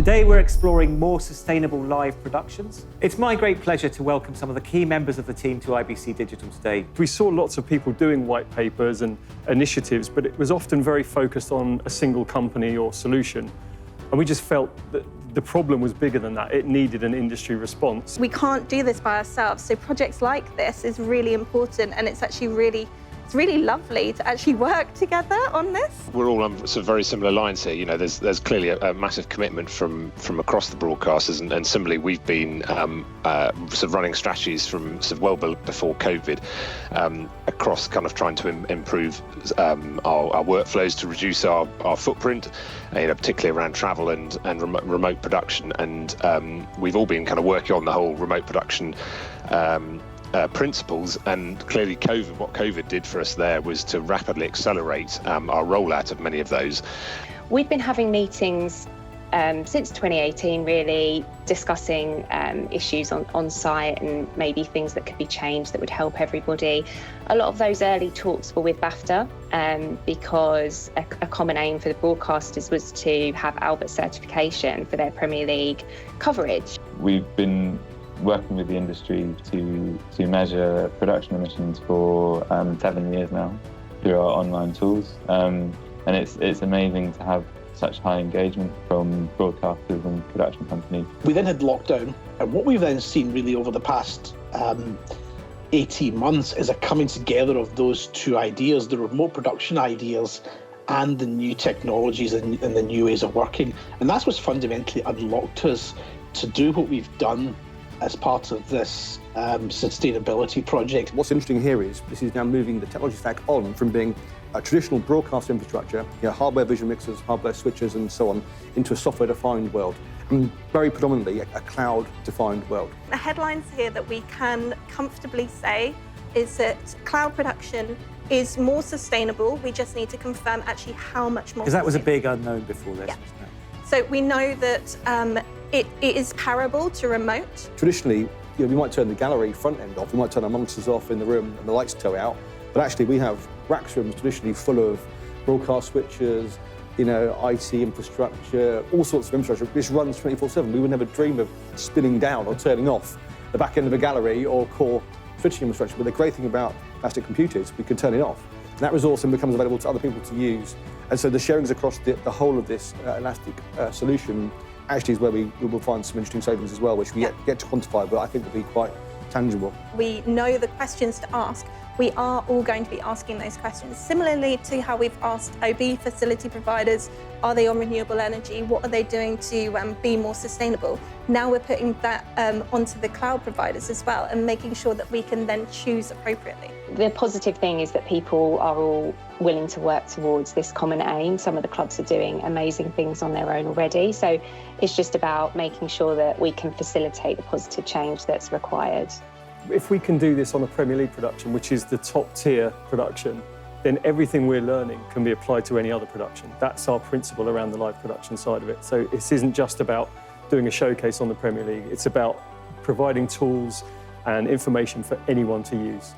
Today we're exploring more sustainable live productions. It's my great pleasure to welcome some of the key members of the team to IBC Digital today. We saw lots of people doing white papers and initiatives, but it was often very focused on a single company or solution. And we just felt that the problem was bigger than that. It needed an industry response. We can't do this by ourselves, so projects like this is really important, and it's actually really lovely to actually work together on this. We're all on sort of very similar lines here. You know, there's clearly a massive commitment from across the broadcasters, and similarly, we've been sort of running strategies from sort of well before COVID across kind of trying to improve our workflows to reduce our footprint, particularly around travel and remote production. And we've all been kind of working on the whole remote production principles, and clearly what COVID did for us there was to rapidly accelerate our rollout of many of those. We've been having meetings since 2018, really discussing issues on site and maybe things that could be changed that would help everybody. A lot of those early talks were with BAFTA because a common aim for the broadcasters was to have Albert certification for their Premier League coverage. We've been working with the industry to measure production emissions for 7 years now through our online tools, and it's amazing to have such high engagement from broadcasters and production companies. We then had lockdown, and what we've then seen really over the past 18 months is a coming together of those two ideas, the remote production ideas and the new technologies and the new ways of working. And that's what's fundamentally unlocked us to do what we've done as part of this sustainability project. What's interesting here is this is now moving the technology stack on from being a traditional broadcast infrastructure, hardware visual mixers, hardware switches and so on, into a software-defined world, and very predominantly a cloud-defined world. The headlines here that we can comfortably say is that cloud production is more sustainable. We just need to confirm actually how much more. Because that was a big unknown before this, Yeah. wasn't it? So we know that it is comparable to remote. Traditionally, we might turn the gallery front end off, we might turn our monitors off in the room and the lights go out, but actually we have racks rooms traditionally full of broadcast switches, IT infrastructure, all sorts of infrastructure. This runs 24/7. We would never dream of spinning down or turning off the back end of a gallery or core switching infrastructure. But the great thing about plastic computers, we can turn it off. And that resource then becomes available to other people to use. And so the sharings across the whole of this elastic solution actually is where we will find some interesting savings as well, which we get to quantify, but I think will be quite tangible. We know the questions to ask. We are all going to be asking those questions. Similarly to how we've asked OB facility providers, are they on renewable energy? What are they doing to be more sustainable? Now we're putting that onto the cloud providers as well and making sure that we can then choose appropriately. The positive thing is that people are all willing to work towards this common aim. Some of the clubs are doing amazing things on their own already. So it's just about making sure that we can facilitate the positive change that's required. If we can do this on a Premier League production, which is the top tier production, then everything we're learning can be applied to any other production. That's our principle around the live production side of it. So this isn't just about doing a showcase on the Premier League, it's about providing tools and information for anyone to use.